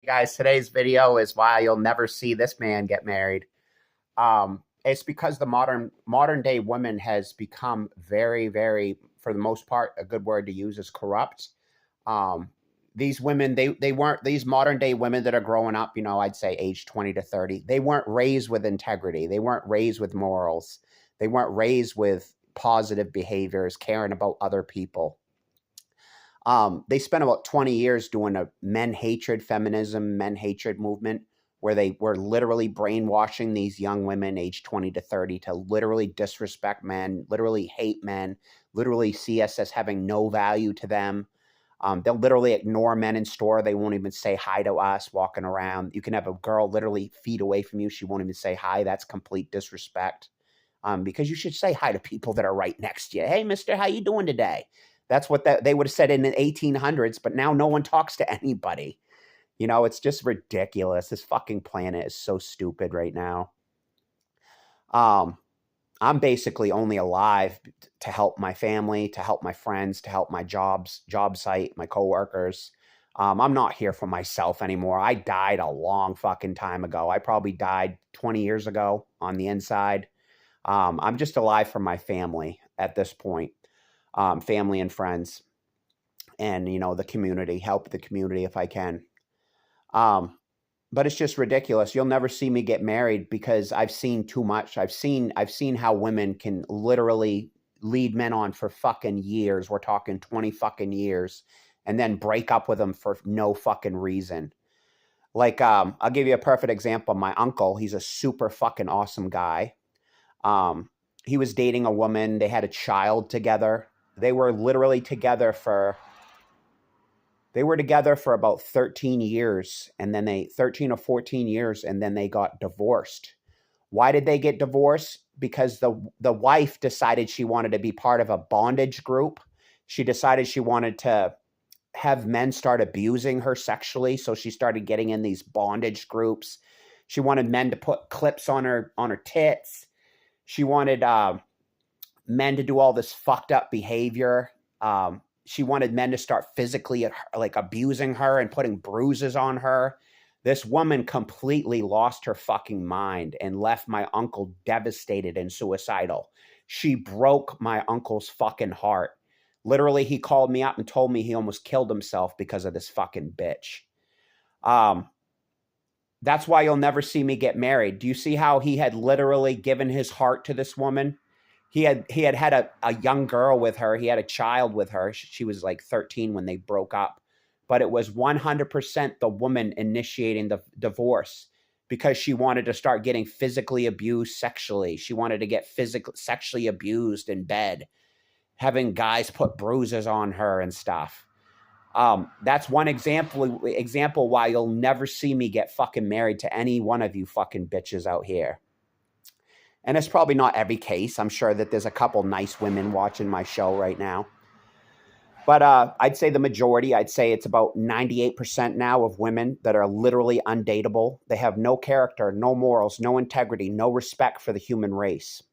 Guys, today's video is why you'll never see this man get married. It's because the modern day woman has become very, for the most part, a good word to use is corrupt. Um, these women, they weren't these modern day women that are growing up. I'd say age 20 to 30. They weren't raised with integrity. They weren't raised with morals. They weren't raised with positive behaviors, caring about other people. They spent about 20 years doing a men hatred feminism, men hatred movement, where they were literally brainwashing these young women aged 20 to 30 to literally disrespect men, literally hate men, literally see us as having no value to them. They'll literally ignore men in store. They won't even say hi to us walking around. You can have a girl literally feet away from you. She won't even say hi. That's complete disrespect. Because you should say hi to people that are right next to you. Hey, mister, how you doing today? That's what they would have said in the 1800s, but now no one talks to anybody. It's just ridiculous. This fucking planet is so stupid right now. Um, I'm basically only alive to help my family, to help my friends, to help my job site, my coworkers. I'm not here for myself anymore. I died a long fucking time ago. I probably died 20 years ago on the inside. I'm just alive for my family at this point, family and friends, and the community. Help the community if I can. Um, but it's just ridiculous. You'll never see me get married because I've seen too much. I've seen how women can literally lead men on for fucking years. We're talking 20 fucking years, and then break up with them for no fucking reason. Like, I'll give you a perfect example. My uncle, he's a super fucking awesome guy. Um, he was dating a woman. They had a child together. They were literally together for about 13 years, and then they 13 or 14 years, and then they got divorced. Why did they get divorced? Because the wife decided she wanted to be part of a bondage group. She decided she wanted to have men start abusing her sexually, so she started getting in these bondage groups. She wanted men to put clips on her tits. She wanted men to do all this fucked up behavior. She wanted men to start physically like abusing her and putting bruises on her. This woman completely lost her fucking mind and left my uncle devastated and suicidal. She broke my uncle's fucking heart. Literally, he called me up and told me he almost killed himself because of this fucking bitch. Um, that's why you'll never see me get married. Do you see how he had literally given his heart to this woman? He had a young girl with her. He had a child with her. She was like 13 when they broke up. But it was 100% the woman initiating the divorce because she wanted to start getting physically abused sexually. She wanted to get sexually abused in bed, having guys put bruises on her and stuff. That's one example why you'll never see me get fucking married to any one of you fucking bitches out here. And it's probably not every case. I'm sure that there's a couple nice women watching my show right now. But I'd say the majority, I'd say it's about 98% now of women that are literally undateable. They have no character, no morals, no integrity, no respect for the human race.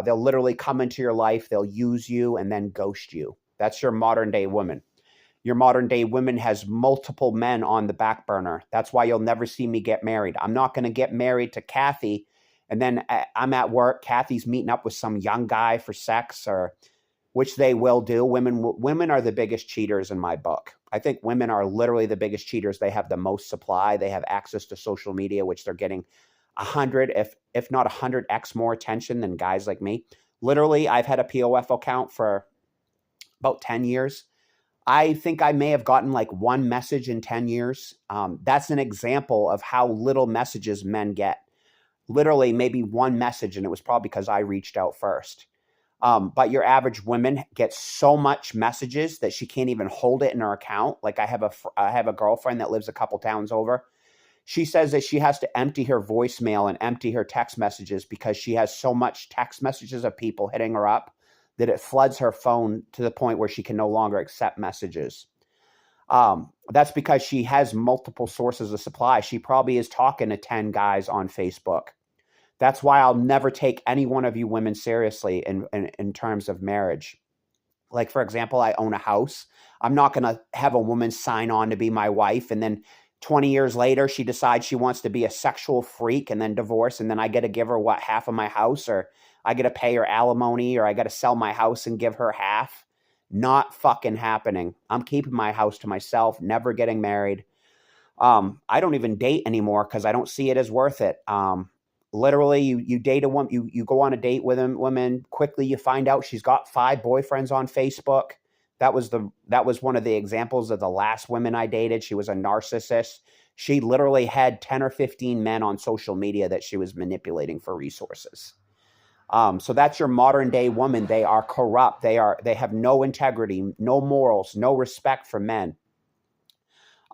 They'll literally come into your life, they'll use you, and then ghost you. That's your modern day woman. Your modern day woman has multiple men on the back burner. That's why you'll never see me get married. I'm not going to get married to Kathy, and then I'm at work. Kathy's meeting up with some young guy for sex, or which they will do. Women are the biggest cheaters in my book. I think women are literally the biggest cheaters. They have the most supply. They have access to social media, which they're getting 100, if not 100x more attention than guys like me. Literally, I've had a POF account for about 10 years. I think I may have gotten like one message in 10 years. That's an example of how little messages men get. Literally, maybe one message, and it was probably because I reached out first. But your average woman gets so much messages that she can't even hold it in her account. Like I have a girlfriend that lives a couple towns over. She says that she has to empty her voicemail and empty her text messages because she has so much text messages of people hitting her up that it floods her phone to the point where she can no longer accept messages. That's because she has multiple sources of supply. She probably is talking to 10 guys on Facebook. That's why I'll never take any one of you women seriously in terms of marriage. Like, for example, I own a house. I'm not going to have a woman sign on to be my wife and then 20 years later, she decides she wants to be a sexual freak and then divorce. And then I get to give her what, half of my house, or I get to pay her alimony, or I got to sell my house and give her half. Not fucking happening. I'm keeping my house to myself, never getting married. I don't even date anymore because I don't see it as worth it. Literally, you date a woman, you go on a date with a woman, quickly you find out she's got 5 boyfriends on Facebook. That was one of the examples of the last woman I dated. She was a narcissist. She literally had 10 or 15 men on social media that she was manipulating for resources. So that's your modern day woman. They are corrupt. They have no integrity, no morals, no respect for men.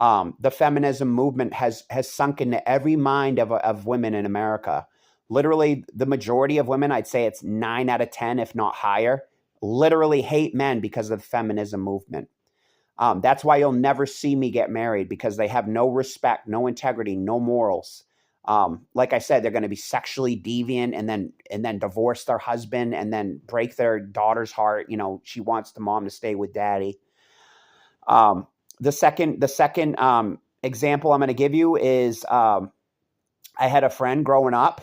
The feminism movement has sunk into every mind of women in America. Literally, the majority of women, I'd say it's 9 out of 10, if not higher, literally hate men because of the feminism movement. That's why you'll never see me get married, because they have no respect, no integrity, no morals. Like I said, they're going to be sexually deviant and then divorce their husband and then break their daughter's heart. She wants the mom to stay with daddy. The second example I'm going to give you is I had a friend growing up.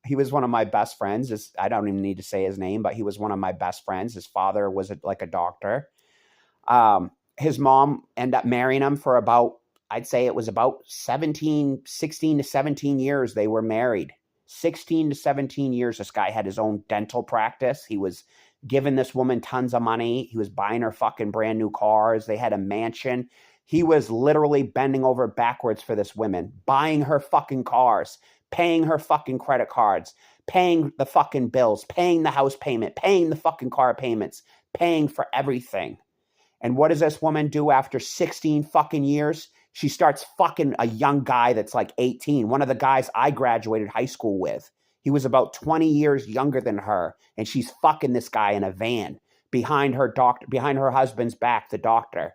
He was one of my best friends. I don't even need to say his name, but he was one of my best friends. His father was like a doctor. His mom ended up marrying him for I'd say it was about 16 to 17 years they were married. 16 to 17 years. This guy had his own dental practice. He was giving this woman tons of money. He was buying her fucking brand new cars. They had a mansion. He was literally bending over backwards for this woman, buying her fucking cars, paying her fucking credit cards, paying the fucking bills, paying the house payment, paying the fucking car payments, paying for everything. And what does this woman do after 16 fucking years? She starts fucking a young guy that's like 18, one of the guys I graduated high school with. He was about 20 years younger than her, and she's fucking this guy in a van behind her husband's back, the doctor.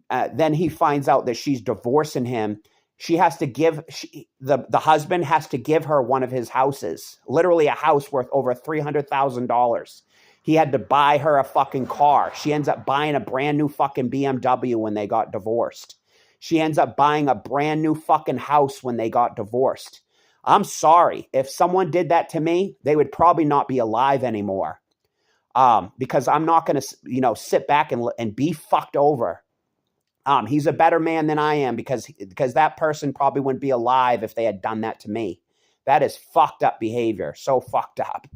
Then he finds out that she's divorcing him. The husband has to give her one of his houses, literally a house worth over $300,000. He had to buy her a fucking car. She ends up buying a brand new fucking BMW when they got divorced. She ends up buying a brand new fucking house when they got divorced. I'm sorry. If someone did that to me, they would probably not be alive anymore. Because I'm not going to, sit back and be fucked over. He's a better man than I am because that person probably wouldn't be alive if they had done that to me. That is fucked up behavior. So fucked up.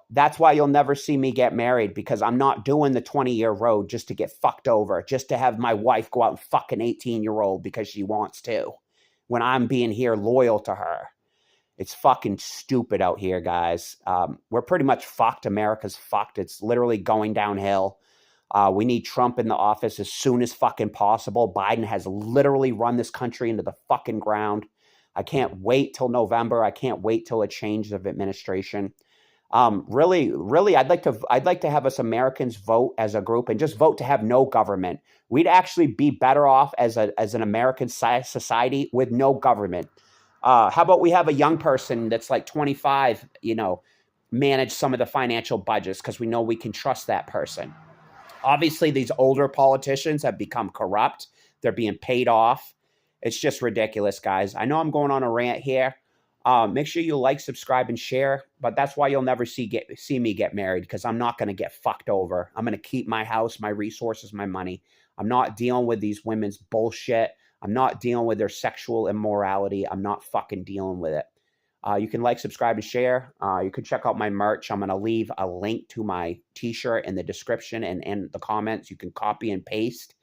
That's why you'll never see me get married, because I'm not doing the 20-year road just to get fucked over, just to have my wife go out and fuck an 18-year-old because she wants to, when I'm being here loyal to her. It's fucking stupid out here, guys. We're pretty much fucked. America's fucked. It's literally going downhill. We need Trump in the office as soon as fucking possible. Biden has literally run this country into the fucking ground. I can't wait till November. I can't wait till a change of administration. Really, I'd like to have us Americans vote as a group and just vote to have no government. We'd actually be better off as an American society with no government. How about we have a young person that's like 25, manage some of the financial budgets, because we know we can trust that person. Obviously, these older politicians have become corrupt. They're being paid off. It's just ridiculous, guys. I know I'm going on a rant here. Make sure you like, subscribe, and share. But that's why you'll never see me get married, because I'm not going to get fucked over. I'm going to keep my house, my resources, my money. I'm not dealing with these women's bullshit. I'm not dealing with their sexual immorality. I'm not fucking dealing with it. You can like, subscribe, and share. You can check out my merch. I'm going to leave a link to my t-shirt in the description and in the comments. You can copy and paste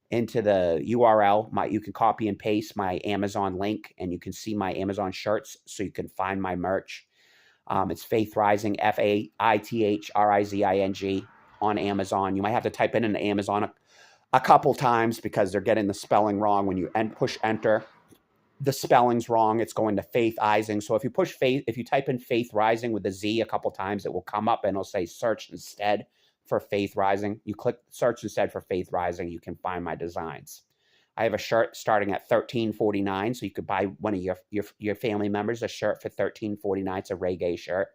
into the URL. You can copy and paste my Amazon link, and you can see my Amazon shirts, so you can find my merch. It's Faith Rising, FAITHRIZING on Amazon. You might have to type in Amazon a couple times because they're getting the spelling wrong. When you push enter, the spelling's wrong. It's going to Faith Rising. So if you type in Faith Rising with a Z a couple times, it will come up and it'll say search instead for Faith Rising. You click search instead for Faith Rising. You can find my designs. I have a shirt starting at $13.49, so you could buy one of your family members a shirt for $13.49. It's a reggae shirt.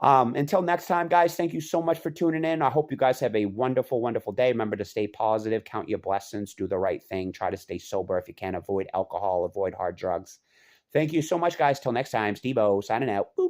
Until next time, guys, thank you so much for tuning in. I hope you guys have a wonderful, wonderful day. Remember to stay positive, count your blessings, do the right thing, try to stay sober if you can, avoid alcohol, avoid hard drugs. Thank you so much, guys. Till next time, Steve-O signing out. Boop.